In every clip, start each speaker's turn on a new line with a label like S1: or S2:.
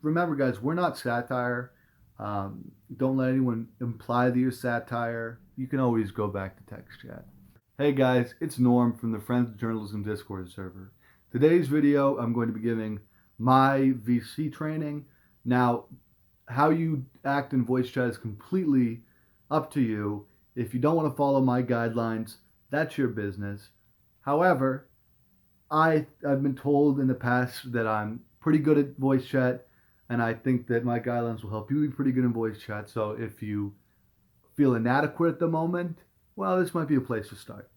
S1: remember, guys, we're not satire. Don't let anyone imply that you're satire. You can always go back to text chat. Hey guys, it's Norm from the Friends of Journalism Discord server. Today's video, I'm going to be giving my VC training. Now, how you act in voice chat is completely up to you. If you don't want to follow my guidelines, that's your business. However, I've been told in the past that I'm pretty good at voice chat, and I think that my guidelines will help you be pretty good in voice chat. So if you feel inadequate at the moment, well, this might be a place to start.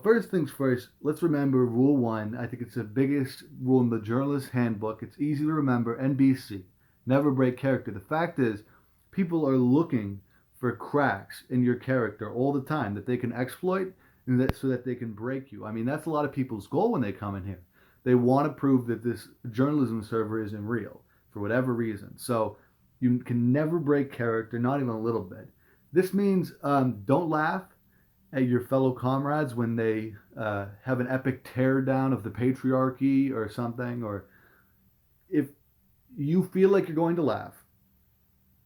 S1: First things first, let's remember rule one. I think it's the biggest rule in the journalist handbook. It's easy to remember. NBC, never break character. The fact is, people are looking for cracks in your character all the time that they can exploit and so that they can break you. I mean, that's a lot of people's goal when they come in here. They want to prove that this journalism server isn't real for whatever reason. So you can never break character, not even a little bit. This means don't laugh at your fellow comrades when they have an epic teardown of the patriarchy or something, or if you feel like you're going to laugh,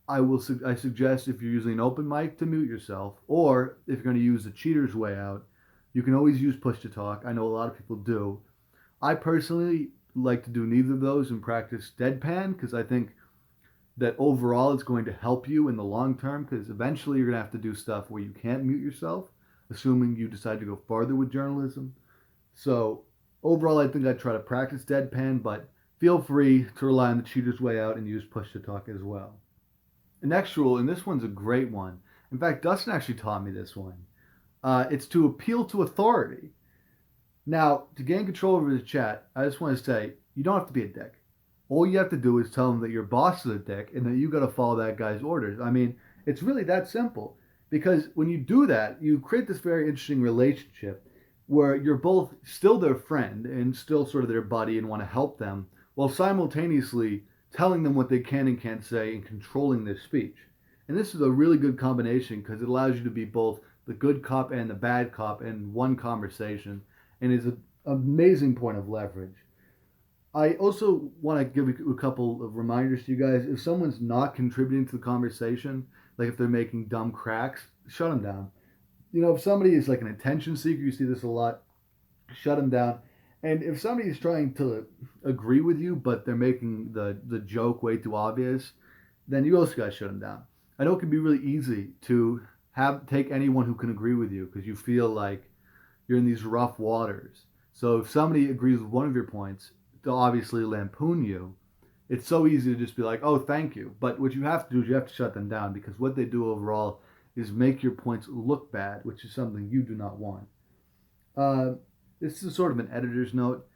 S1: I suggest if you're using an open mic to mute yourself, or if you're going to use the cheater's way out, you can always use push to talk. I know a lot of people do. I personally like to do neither of those and practice deadpan because I think that overall it's going to help you in the long term because eventually you're going to have to do stuff where you can't mute yourself, assuming you decide to go farther with journalism. So overall, I think I try to practice deadpan, but feel free to rely on the cheater's way out and use push to talk as well. The next rule, and this one's a great one. In fact, Dustin actually taught me this one. It's to appeal to authority. Now, to gain control over the chat, I just want to say you don't have to be a dick. All you have to do is tell them that your boss is a dick and that you got to follow that guy's orders. I mean, it's really that simple. Because when you do that, you create this very interesting relationship where you're both still their friend and still sort of their buddy and want to help them, while simultaneously telling them what they can and can't say and controlling their speech. And this is a really good combination because it allows you to be both the good cop and the bad cop in one conversation and is an amazing point of leverage. I also want to give a couple of reminders to you guys. If someone's not contributing to the conversation, like if they're making dumb cracks, shut them down. If somebody is like an attention seeker, you see this a lot, shut them down. And if somebody is trying to agree with you, but they're making the joke way too obvious, then you also got to shut them down. I know it can be really easy to take anyone who can agree with you because you feel like you're in these rough waters. So if somebody agrees with one of your points, they'll obviously lampoon you. It's so easy to just be like, oh, thank you. But what you have to do is you have to shut them down because what they do overall is make your points look bad, which is something you do not want. Uh, this is sort of an editor's note.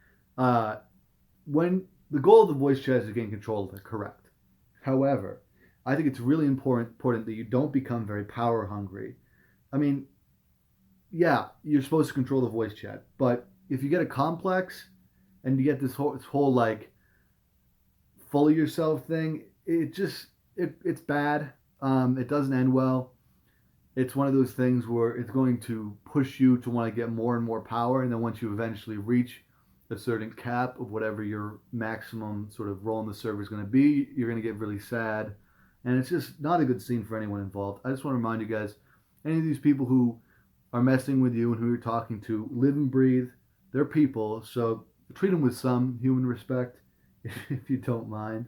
S1: When the goal of the voice chat is to gain control of it, correct. However, I think it's really important that you don't become very power hungry. I mean, yeah, you're supposed to control the voice chat, but if you get a complex and you get this whole like full of yourself thing, it's bad. It doesn't end well. It's one of those things where it's going to push you to want to get more and more power, and then once you eventually reach a certain cap of whatever your maximum sort of role in the server is going to be, you're going to get really sad, and it's just not a good scene for anyone involved. I just want to remind you guys, any of these people who are messing with you and who you're talking to, live and breathe. They're people, so treat them with some human respect, if you don't mind.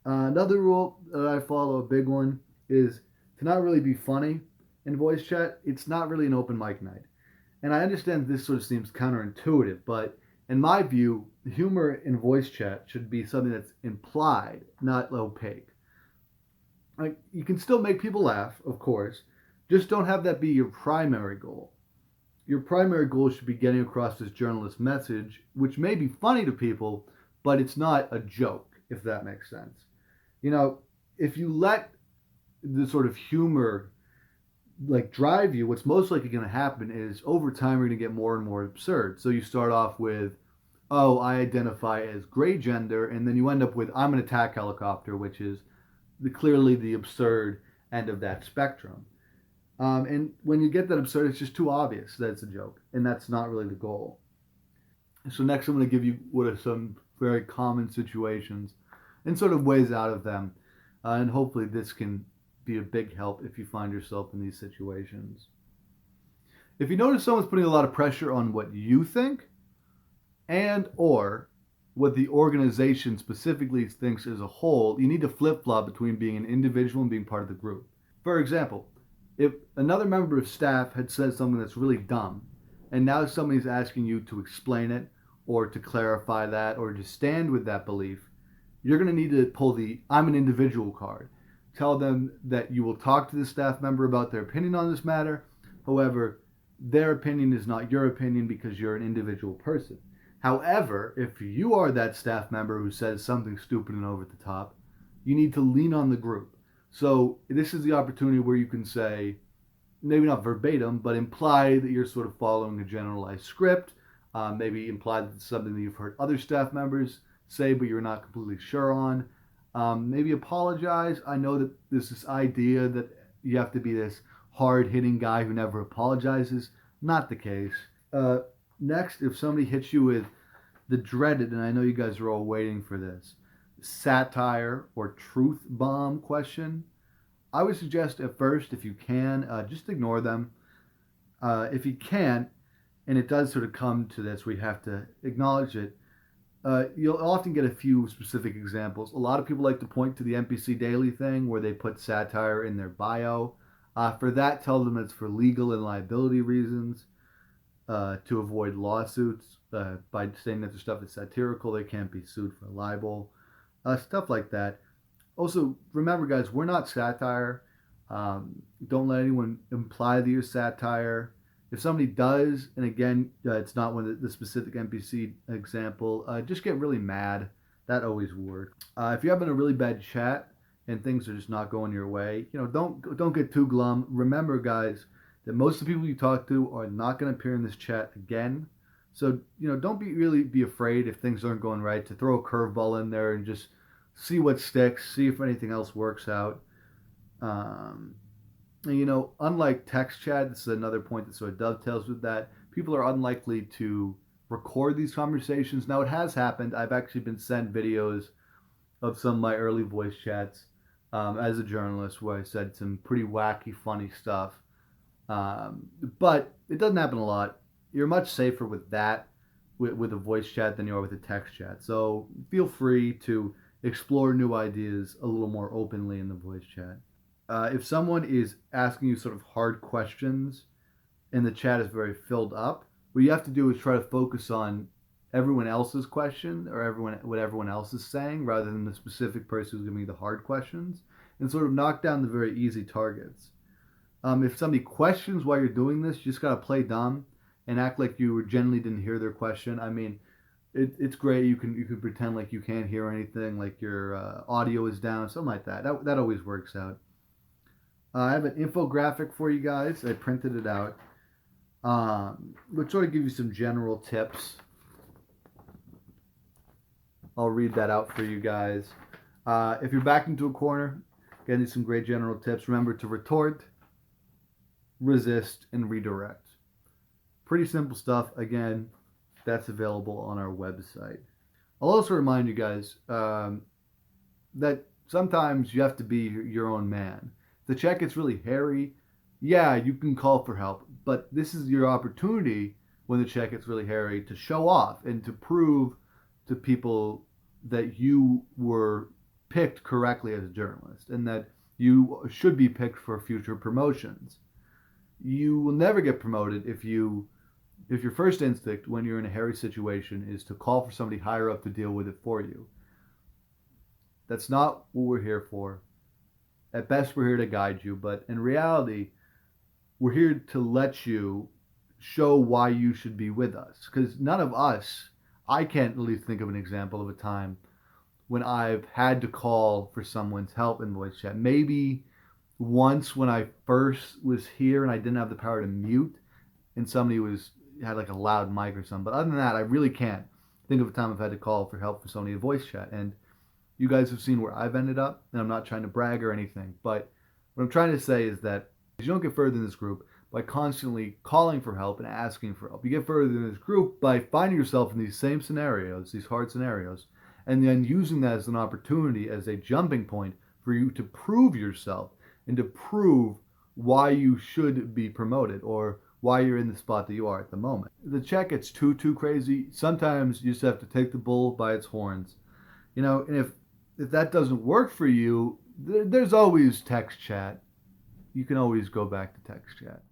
S1: Another rule that I follow, a big one, is to not really be funny in voice chat. It's not really an open mic night. And I understand this sort of seems counterintuitive, but in my view, humor in voice chat should be something that's implied, not opaque. Like, you can still make people laugh, of course, just don't have that be your primary goal. Your primary goal should be getting across this journalist message, which may be funny to people, but it's not a joke, if that makes sense. You know, if you let the sort of humor like drive you, what's most likely going to happen is over time you're going to get more and more absurd. So you start off with, oh, I identify as gray gender, and then you end up with, I'm an attack helicopter, which is clearly the absurd end of that spectrum. And when you get that absurd, it's just too obvious that it's a joke, and that's not really the goal. So next, I'm going to give you what are some very common situations and sort of ways out of them. And hopefully this can be a big help if you find yourself in these situations. If you notice someone's putting a lot of pressure on what you think and or what the organization specifically thinks as a whole, you need to flip-flop between being an individual and being part of the group. For example, if another member of staff had said something that's really dumb, and now somebody's asking you to explain it or to clarify that or to stand with that belief, you're going to need to pull the I'm an individual card. Tell them that you will talk to the staff member about their opinion on this matter. However, their opinion is not your opinion because you're an individual person. However, if you are that staff member who says something stupid and over the top, you need to lean on the group. So this is the opportunity where you can say, maybe not verbatim, but imply that you're sort of following a generalized script. Maybe imply that it's something that you've heard other staff members say, but you're not completely sure on. Maybe apologize. I know that there's this idea that you have to be this hard-hitting guy who never apologizes. Not the case. Next, if somebody hits you with the dreaded, and I know you guys are all waiting for this, satire or truth bomb question, I would suggest at first, if you can, just ignore them. If you can't, and it does sort of come to this, we have to acknowledge it, you'll often get a few specific examples. A lot of people like to point to the NPC Daily thing where they put satire in their bio. For that, tell them it's for legal and liability reasons, to avoid lawsuits. By saying that the stuff is satirical, they can't be sued for libel. Stuff like that. Also, remember, guys, we're not satire. Don't let anyone imply that you're satire. If somebody does, and again, it's not one of the specific NPC example, just get really mad. That always works. If you're having a really bad chat and things are just not going your way, don't get too glum. Remember, guys, that most of the people you talk to are not going to appear in this chat again. So, don't really be afraid if things aren't going right to throw a curveball in there and just see what sticks, see if anything else works out. Unlike text chat, this is another point that sort of dovetails with that. People are unlikely to record these conversations. Now, it has happened. I've actually been sent videos of some of my early voice chats as a journalist where I said some pretty wacky, funny stuff. But it doesn't happen a lot. You're much safer with that, with a voice chat, than you are with a text chat. So feel free to explore new ideas a little more openly in the voice chat. If someone is asking you sort of hard questions and the chat is very filled up, what you have to do is try to focus on everyone else's question or what everyone else is saying rather than the specific person who's giving you the hard questions, and sort of knock down the very easy targets. If somebody questions why you're doing this, you just got to play dumb and act like you genuinely didn't hear their question. I mean, it's great. You can pretend like you can't hear anything, like your audio is down, something like that. That always works out. I have an infographic for you guys. I printed it out, which sort of give you some general tips. I'll read that out for you guys. If you're backed into a corner, again, these some great general tips. Remember to retort, resist, and redirect. Pretty simple stuff. Again, that's available on our website. I'll also remind you guys that sometimes you have to be your own man. If the chat gets really hairy, yeah, you can call for help, but this is your opportunity when the chat gets really hairy to show off and to prove to people that you were picked correctly as a journalist and that you should be picked for future promotions. You will never get promoted if your first instinct when you're in a hairy situation is to call for somebody higher up to deal with it for you. That's not what we're here for. At best, we're here to guide you, but in reality, we're here to let you show why you should be with us. Because none of us, I can't really think of an example of a time when I've had to call for someone's help in voice chat. Maybe once when I first was here and I didn't have the power to mute and somebody had like a loud mic or something. But other than that, I really can't think of a time I've had to call for help for somebody in voice chat. And you guys have seen where I've ended up, and I'm not trying to brag or anything. But what I'm trying to say is that you don't get further in this group by constantly calling for help and asking for help. You get further in this group by finding yourself in these same scenarios, these hard scenarios, and then using that as an opportunity, as a jumping point for you to prove yourself and to prove why you should be promoted or why you're in the spot that you are at the moment. The chat gets too crazy. Sometimes you just have to take the bull by its horns. And if that doesn't work for you, there's always text chat. You can always go back to text chat.